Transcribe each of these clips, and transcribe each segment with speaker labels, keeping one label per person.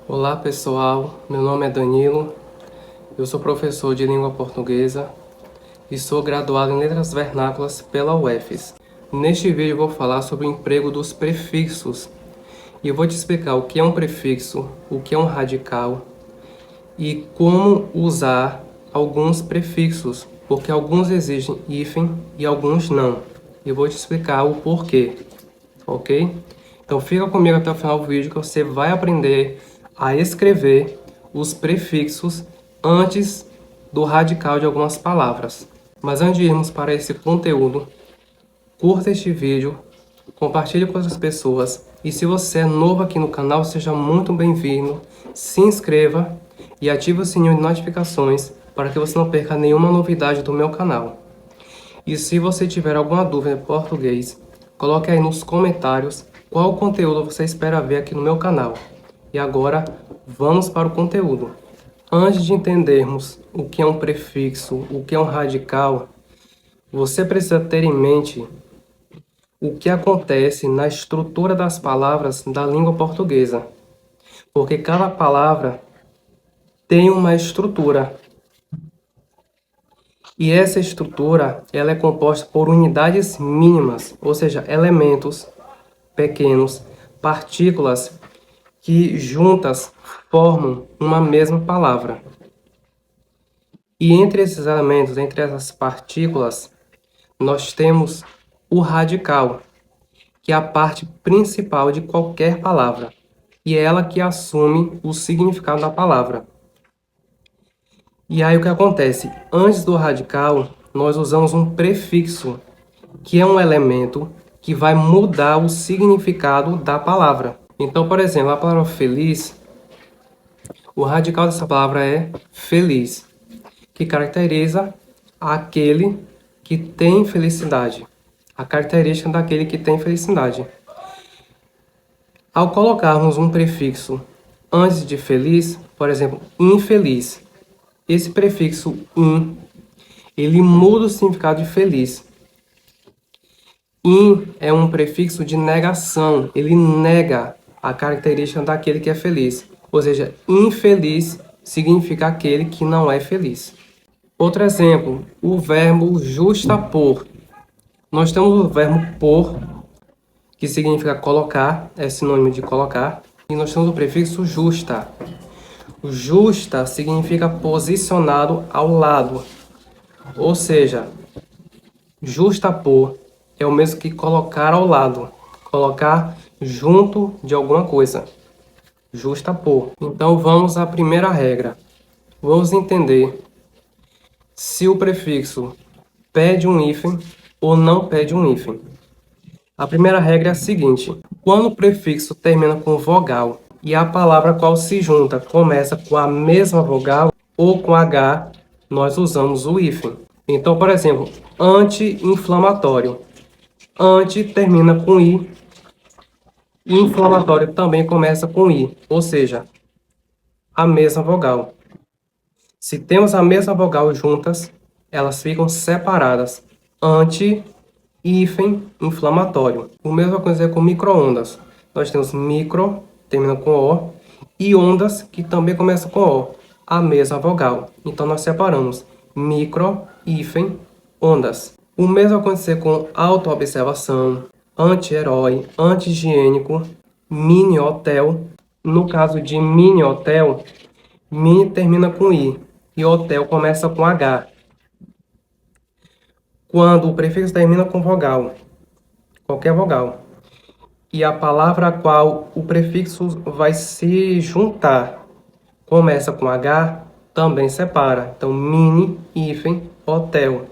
Speaker 1: Olá pessoal, meu nome é Danilo, eu sou professor de língua portuguesa e sou graduado em Letras Vernáculas pela UFES. Neste vídeo eu vou falar sobre o emprego dos prefixos e eu vou te explicar o que é um prefixo, o que é um radical e como usar alguns prefixos, porque alguns exigem hífen e alguns não. Eu vou te explicar o porquê, ok? Então fica comigo até o final do vídeo que você vai aprender a escrever os prefixos antes do radical de algumas palavras. Mas antes de irmos para esse conteúdo, curta este vídeo, compartilhe com outras pessoas e se você é novo aqui no canal, seja muito bem-vindo, se inscreva e ative o sininho de notificações para que você não perca nenhuma novidade do meu canal. E se você tiver alguma dúvida em português, coloque aí nos comentários qual conteúdo você espera ver aqui no meu canal. E agora, vamos para o conteúdo. Antes de entendermos o que é um prefixo, o que é um radical, você precisa ter em mente o que acontece na estrutura das palavras da língua portuguesa. Porque cada palavra tem uma estrutura. E essa estrutura, ela é composta por unidades mínimas, ou seja, elementos pequenos, partículas que juntas formam uma mesma palavra. E entre esses elementos, entre essas partículas, nós temos o radical, que é a parte principal de qualquer palavra, e é ela que assume o significado da palavra. E aí o que acontece? Antes do radical, nós usamos um prefixo, que é um elemento que vai mudar o significado da palavra. Então, por exemplo, a palavra feliz, o radical dessa palavra é feliz, que caracteriza aquele que tem felicidade, a característica daquele que tem felicidade. Ao colocarmos um prefixo antes de feliz, por exemplo, infeliz, esse prefixo in, ele muda o significado de feliz. In é um prefixo de negação, ele nega a característica daquele que é feliz. Ou seja, infeliz significa aquele que não é feliz. Outro exemplo, o verbo justapor. Nós temos o verbo pôr, que significa colocar, é sinônimo de colocar. E nós temos o prefixo justa. O justa significa posicionado ao lado. Ou seja, justapor é o mesmo que colocar ao lado. Colocar junto de alguma coisa. Justapor. Então vamos à primeira regra. Vamos entender se o prefixo pede um hífen ou não pede um hífen. A primeira regra é a seguinte: quando o prefixo termina com vogal e a palavra qual se junta começa com a mesma vogal ou com H, nós usamos o hífen. Então, por exemplo, anti-inflamatório. Anti termina com I, e inflamatório também começa com I, ou seja, a mesma vogal. Se temos a mesma vogal juntas, elas ficam separadas. Anti, hífen, inflamatório. O mesmo acontece com micro-ondas. Nós temos micro, termina com O, e ondas, que também começam com O, a mesma vogal. Então, nós separamos micro, hífen, ondas. O mesmo acontece com autoobservação, anti-herói, anti-higiênico, mini-hotel. No caso de mini-hotel, mini termina com I e hotel começa com H. Quando o prefixo termina com vogal, qualquer vogal, e a palavra a qual o prefixo vai se juntar começa com H, também separa. Então, mini, hífen, hotel.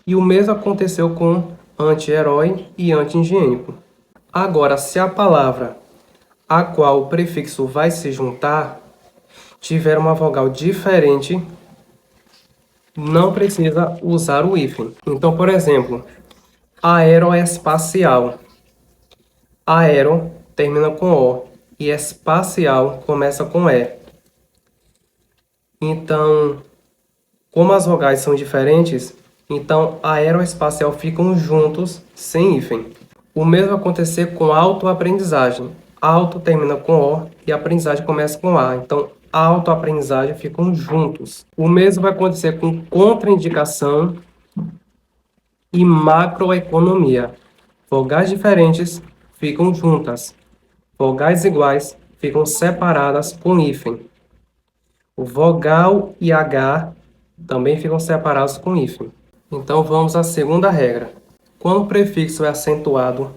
Speaker 1: E o mesmo aconteceu com anti-herói e anti-higiênico. Agora, se a palavra a qual o prefixo vai se juntar tiver uma vogal diferente, não precisa usar o hífen. Então, por exemplo, aeroespacial. Aero termina com O e espacial começa com E. Então, como as vogais são diferentes, então aeroespacial ficam juntos sem hífen. O mesmo acontecer com autoaprendizagem. Auto termina com O e aprendizagem começa com A. Então, autoaprendizagem ficam juntos. O mesmo vai acontecer com contraindicação e macroeconomia. Vogais diferentes ficam juntas. Vogais iguais ficam separadas com hífen. O vogal e H também ficam separados com hífen. Então vamos à segunda regra. Quando o prefixo é acentuado,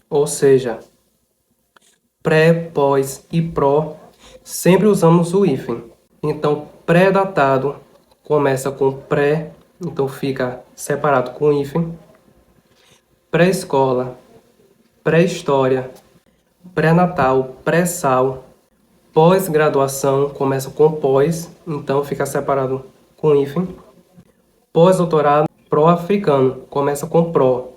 Speaker 1: ou seja, pré, pós e pró, sempre usamos o hífen. Então, pré-datado começa com pré, então fica separado com hífen. Pré-escola, pré-história, pré-natal, pré-sal. Pós-graduação começa com pós, então fica separado com hífen. Pós-doutorado, pró-africano, começa com pró,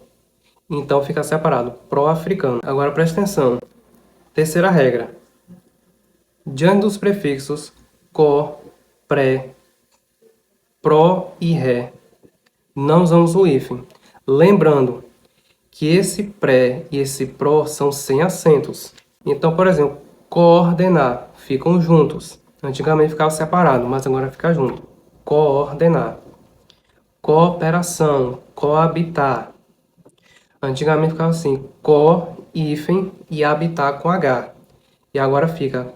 Speaker 1: então fica separado, pró-africano. Agora presta atenção. Terceira regra. Diante dos prefixos co, pré, pró e ré, não usamos o hífen. Lembrando que esse pré e esse pró são sem acentos. Então, por exemplo, coordenar, ficam juntos. Antigamente ficava separado, mas agora fica junto. Coordenar. Cooperação, coabitar. Antigamente ficava assim, co, hífen e habitar com H. E agora fica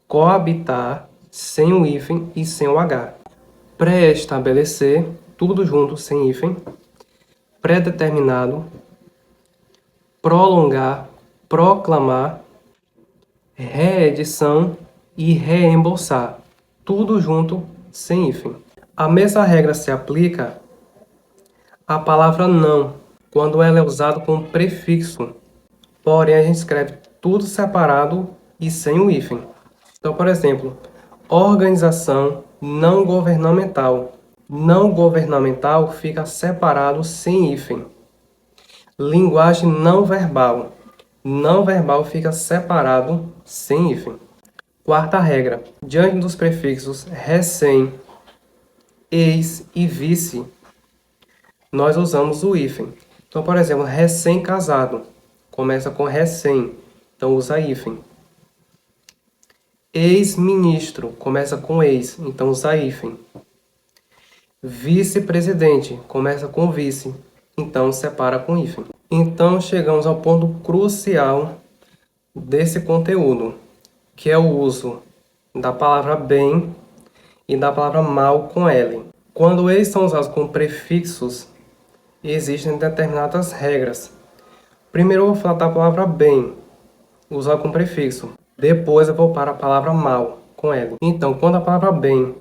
Speaker 1: coabitar sem o hífen e sem o H. Pré-estabelecer, tudo junto, sem hífen. Pré-determinado. Prolongar, proclamar. Reedição e reembolsar, tudo junto, sem hífen. A mesma regra se aplica à palavra não, quando ela é usada com prefixo. Porém, a gente escreve tudo separado e sem o hífen. Então, por exemplo, organização não governamental. Não governamental fica separado sem hífen. Linguagem não verbal. Não verbal fica separado sem hífen. Quarta regra. Diante dos prefixos recém, ex e vice, nós usamos o hífen. Então, por exemplo, recém-casado. Começa com recém, então usa hífen. Ex-ministro. Começa com ex, então usa hífen. Vice-presidente. Começa com vice, então separa com hífen. Então, chegamos ao ponto crucial desse conteúdo, que é o uso da palavra bem e da palavra mal com L. Quando eles são usados com prefixos, existem determinadas regras. Primeiro eu vou falar da palavra bem, usada com prefixo. Depois eu vou para a palavra mal, com L. Então, quando a palavra bem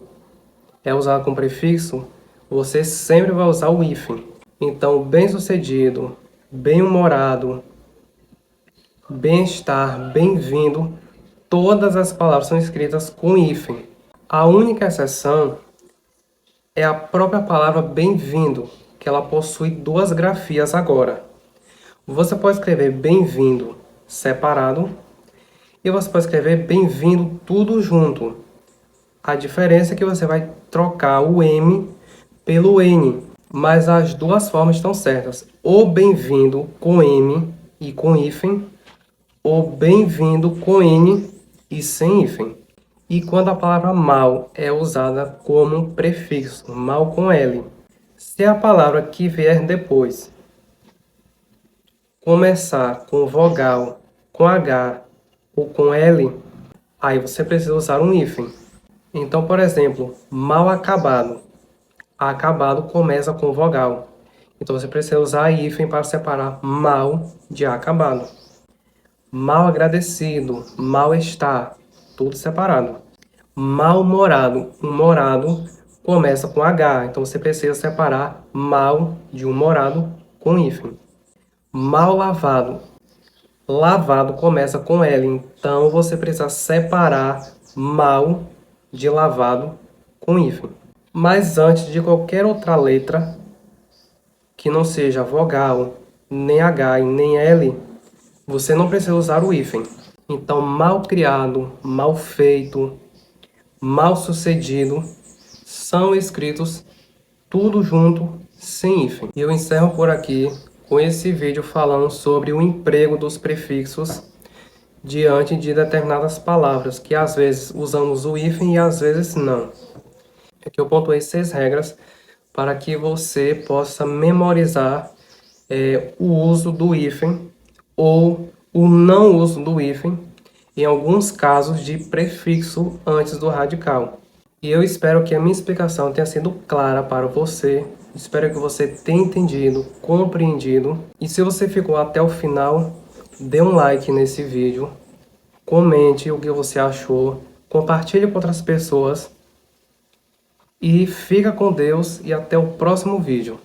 Speaker 1: é usada com prefixo, você sempre vai usar o hífen. Então, bem-sucedido, bem-humorado, bem-estar, bem-vindo, todas as palavras são escritas com hífen. A única exceção é a própria palavra bem-vindo, que ela possui duas grafias agora. Você pode escrever bem-vindo separado e você pode escrever bem-vindo tudo junto. A diferença é que você vai trocar o M pelo N, mas as duas formas estão certas. Ou bem-vindo com M e com hífen, ou bem-vindo com N e sem hífen. E quando a palavra mal é usada como prefixo, mal com L. Se a palavra que vier depois começar com vogal, com H ou com L, aí você precisa usar um hífen. Então, por exemplo, mal acabado. Acabado começa com vogal. Então, você precisa usar hífen para separar mal de acabado. Mal agradecido, mal-estar, tudo separado. Mal-humorado, humorado começa com H, então você precisa separar mal de humorado com hífen. Mal lavado, lavado começa com L, então você precisa separar mal de lavado com hífen. Mas antes de qualquer outra letra que não seja vogal, nem H e nem L, você não precisa usar o hífen. Então, mal criado, mal feito, mal sucedido, são escritos tudo junto, sem hífen. E eu encerro por aqui com esse vídeo falando sobre o emprego dos prefixos diante de determinadas palavras, que às vezes usamos o hífen e às vezes não. Aqui eu pontuei 6 regras para que você possa memorizar o uso do hífen ou o não uso do hífen, em alguns casos de prefixo antes do radical. E eu espero que a minha explicação tenha sido clara para você. Espero que você tenha entendido, compreendido. E se você ficou até o final, dê um like nesse vídeo, comente o que você achou, compartilhe com outras pessoas e fica com Deus e até o próximo vídeo.